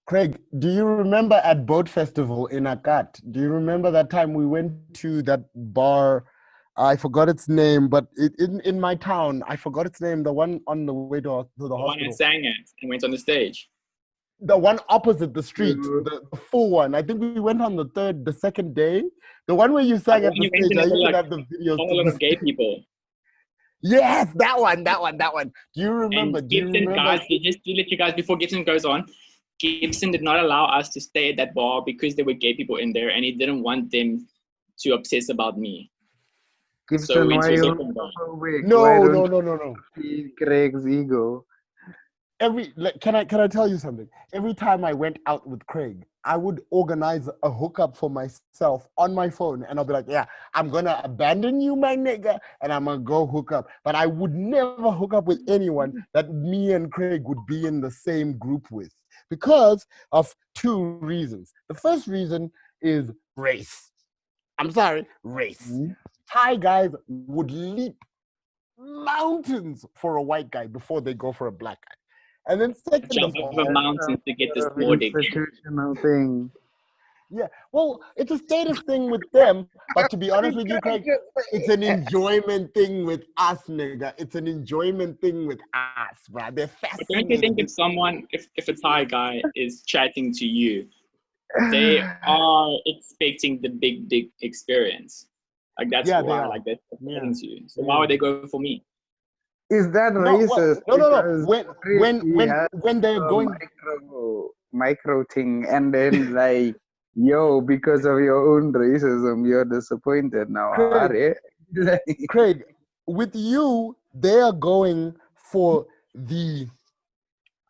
Craig, do you remember at Boat Festival in Akat? Do you remember that time we went to that bar? I forgot its name, but in my town, I forgot its name. The one on the way to the The one I hospital. sang at and went on the stage. The one opposite the street, Mhm. the full one. I think we went on the second day. The one where you The sang at one the you went stage. in I and even like have the videos saw a to lot this of gay day. people. Yes, that one, that one, that one. Do you remember? And Do you Gibson, remember? guys, just to let you guys, before Gibson goes on, Gibson did not allow us to stay at that bar because there were gay people in there and he didn't want them to obsess about me. So Gibson, we went why to a you different bar. homophobic? Why No, don't no, you no, no, no. feed Craig's ego? Can I tell you something? Every time I went out with Craig, I would organize a hookup for myself on my phone, and I'll be like, "Yeah, I'm gonna abandon you, my nigga, and I'm gonna go hook up." But I would never hook up with anyone that me and Craig would be in the same group with, because of two reasons. The first reason is race. I'm sorry, race. Mhm. Thai guys would leap mountains for a white guy before they go for a black guy. And then second Jump of over all, mountains to get this Sort of Nordic. institutional thing. yeah, well, it's a status thing with them, but to be honest with you, Craig, it's an enjoyment thing with us, nigga. It's an enjoyment thing with us, bro. They're But don't you fascinated think if with someone, if a Thai guy is chatting to you, they are expecting the big dick experience? Like that's yeah, they why, are. like that's Yeah. chatting to you. So why would they go for me? Is that No, well, racist? no. Because When he has when they're a going, micro thing, and then like, yo, because of your own racism, you're disappointed now, are Craig, you? Like, Craig, with you, they are going for the.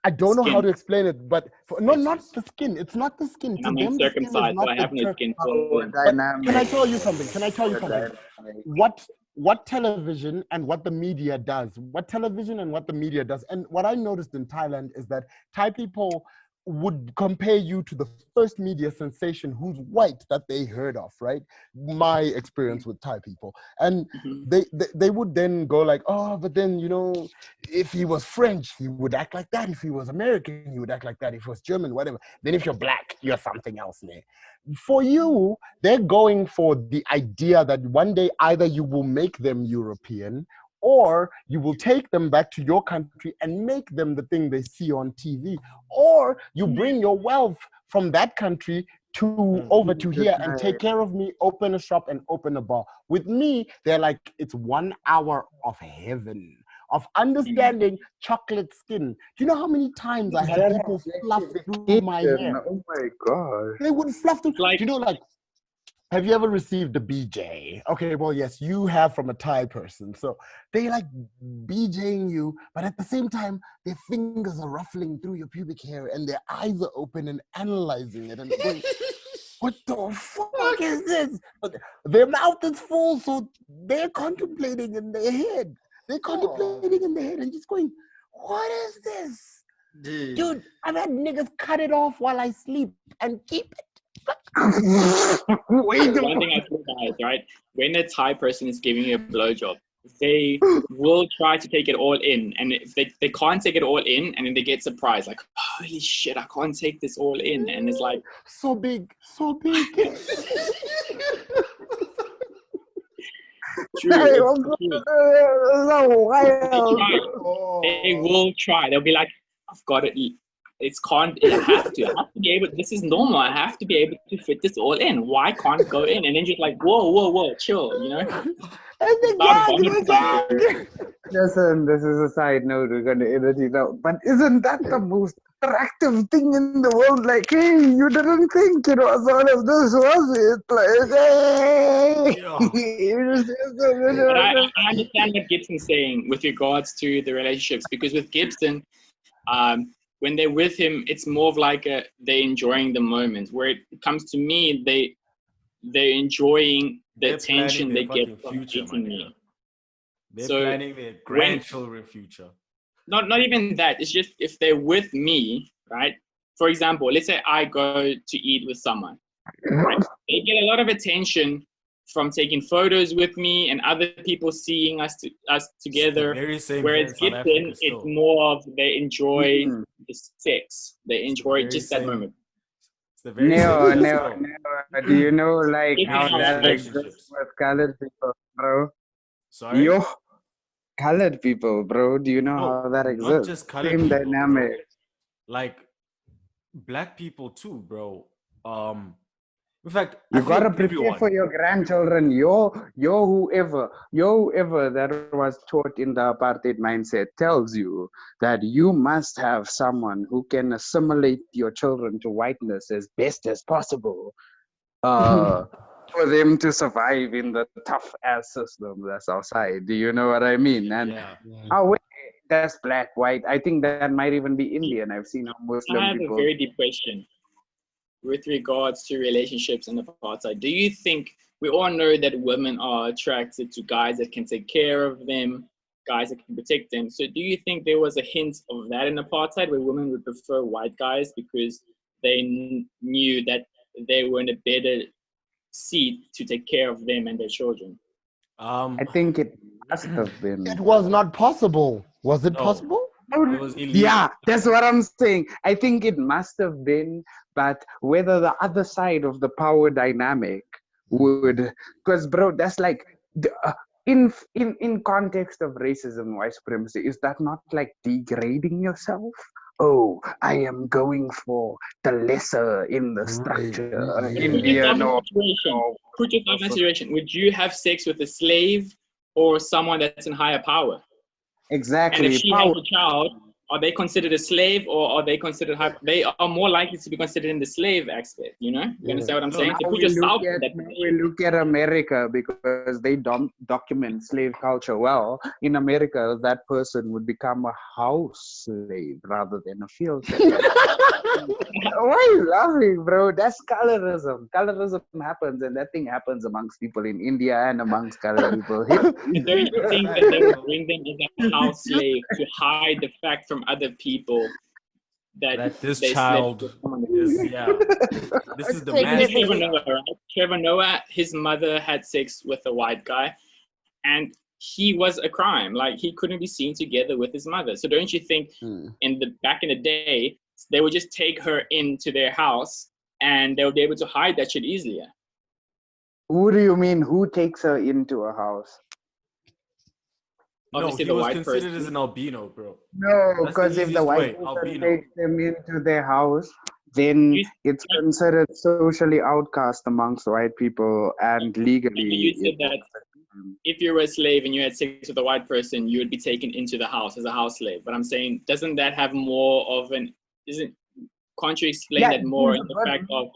I don't know how Skin. to explain it, but not the skin. It's not the skin. And To I'm them, the skin is uncircumcised, so not I the have no skin. power But can I dynamic. tell you something? Can I tell you Power something? dynamic. What television and what the media does, what television and what the media does, and what I noticed in Thailand is that Thai people would compare you to the first media sensation who's white that they heard of, right? My experience with Thai people. And Mhm. they would then go like, oh, but then, you know, if he was French, he would act like that. If he was American, he would act like that. If he was German, whatever. Then if you're black, you're something else, man. For you, they're going for the idea that one day either you will make them European or you will take them back to your country and make them the thing they see on TV, or you bring your wealth from that country to over to here and take care of me, open a shop and open a bar. With me, they're like, it's 1 hour of heaven, of understanding chocolate skin. Do you know how many times I had people fluff through my hair? Oh my god. They would fluff through. Like, Do you know, like, have you ever received a BJ? Okay, well, yes, you have from a Thai person. So they like BJing you, but at the same time, their fingers are ruffling through your pubic hair and their eyes are open and analyzing it and going, what the fuck is this? But their mouth is full, so they're contemplating in their head. They're contemplating in their head and just going, what is this? Dude, I've had niggas cut it off while I sleep and keep it. Wait a one thing I feel, guys, right? When a Thai person is giving you a blowjob, they will try to take it all in, and if they can't take it all in, and then they get surprised, like, holy shit, I can't take this all in, and it's like, so big, so big. true, it's true. so wild. They will try. They'll be like, I've got it. I have to be able. This is normal. I have to be able to fit this all in. Why can't it go in? And then just like, whoa, chill, you know. Listen, this is a side note. We're going to edit it out. But isn't that the most attractive thing in the world? Like, hey, you didn't think it was all of this, was it? Like, hey. But I understand what Gibson's saying with regards to the relationships, because with Gibson, when they're with him, it's more of like they're enjoying the moment. Where it comes to me, they're enjoying the attention they get from dating me. They're planning their grandchildren future. Not even that. It's just if they're with me, right? For example, let's say I go to eat with someone, right? They get a lot of attention from taking photos with me and other people seeing us together. Whereas Gibson, it's more of they enjoy the sex. They enjoy just that moment. It's the very No, same. no, no. Do you know like Even how in that relationships. exists with colored people, bro? Sorry? Yo, colored people, bro. Do you know No, how that not exists? just colored Same people, bro. dynamic. Like black people too, bro. In fact, You I feel gotta prepare everyone. for your grandchildren. Yo, whoever that was taught in the apartheid mindset tells you that you must have someone who can assimilate your children to whiteness as best as possible, for them to survive in the tough ass system that's outside. Do you know what I mean? And Yeah. wait, that's black, white. I think that might even be Indian. I've seen Muslim I have people. a very deep question with regards to relationships and apartheid. Do you think we all know that women are attracted to guys that can take care of them, guys that can protect them? So do you think there was a hint of that in apartheid where women would prefer white guys because they knew that they were in a better seat to take care of them and their children? I think it must have been. It was not possible. Was it No. possible? It was illegal. Yeah, that's what I'm saying. I think it must have been, but whether the other side of the power dynamic would, because bro, that's like in context of racism, white supremacy, is that not like degrading yourself? Oh, I am going for the lesser in the structure, Indian or Put yourself in a situation. Would you have sex with a slave or someone that's in higher power? exactly. And if she has a child, are they considered a slave or are they considered high? They are more likely to be considered in the slave aspect, you know? You understand what I'm saying? To put yourself in that position. We look at America because they document slave culture well. In America, that person would become a house slave rather than a field slave. Why are you laughing, bro? That's colorism. Colorism happens, and that thing happens amongst people in India and amongst colored people here. And don't you think that they would bring them as a house slave to hide the fact from other people that this they child slept with someone? this is the man. Trevor Noah, right? Trevor Noah, his mother had sex with a white guy, and he was a crime. Like, he couldn't be seen together with his mother. So don't you think back in the day, they would just take her into their house and they would be able to hide that shit easier? Who do you mean? Who takes her into a house? No, Obviously he the was white considered person. as an albino, bro. No, That's the because if the easiest white way, person albino. takes them into their house, then it's considered socially outcast amongst white people and legally. You said that if you were a slave and you had sex with a white person, you would be taken into the house as a house slave. But I'm saying, doesn't that have more of an, can't you explain that more in the fact of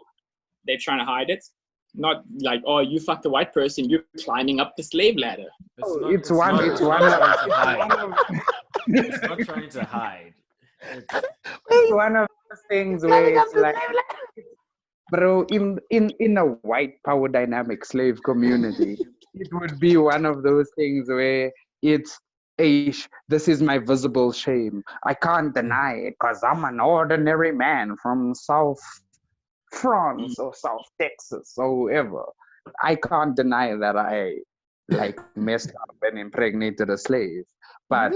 they're trying to hide it? Not like, oh, you fucked a white person, you're climbing up the slave ladder. It's one of It's not trying to hide. It's one of those things where it's like, bro, in a white power dynamic slave community, it would be one of those things where it's, this is my visible shame. I can't deny it because I'm an ordinary man from South France or South Texas or whoever. I can't deny that I messed up and impregnated a slave. But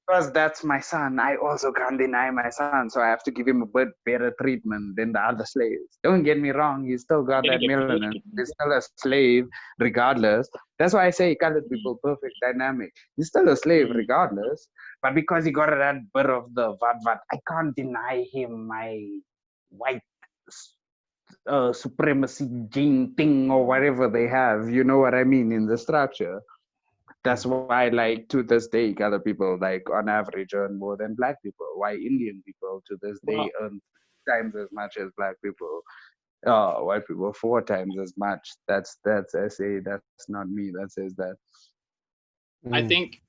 because that's my son, I also can't deny my son. So I have to give him a bit better treatment than the other slaves. Don't get me wrong, he's still got that melanin. He's still a slave regardless. That's why I say colored people, perfect dynamic. He's still a slave regardless. But because he got that bit of the vad, I can't deny him my white supremacy gene thing or whatever they have. You know what I mean, in the structure. That's why, to this day, colored people, on average, earn more than black people. Why Indian people, to this day, earn 3 times as much as black people. White people 4 times as much. That's SA. That's not me. That says that. I think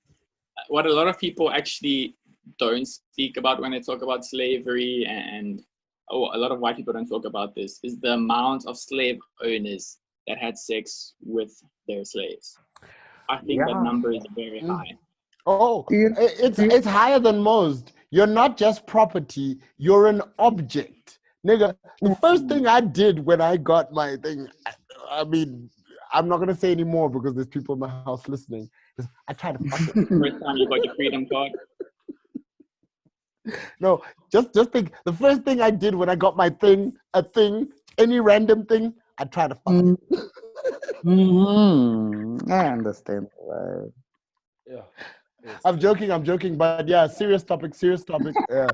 what a lot of people actually don't speak about when they talk about slavery, and a lot of white people don't talk about this, is the amount of slave owners that had sex with their slaves. I think that number is very high. Oh, it's higher than most. You're not just property, you're an object. Nigga, the first thing I did when I got my thing, I mean, I'm not going to say anymore because there's people in my house listening. I tried to fuck it. First time you got your freedom card? No, just think. The first thing I did when I got my thing, any random thing, I try to fuck it. I understand. Right. Yeah. I'm joking, but yeah, serious topic. Yeah.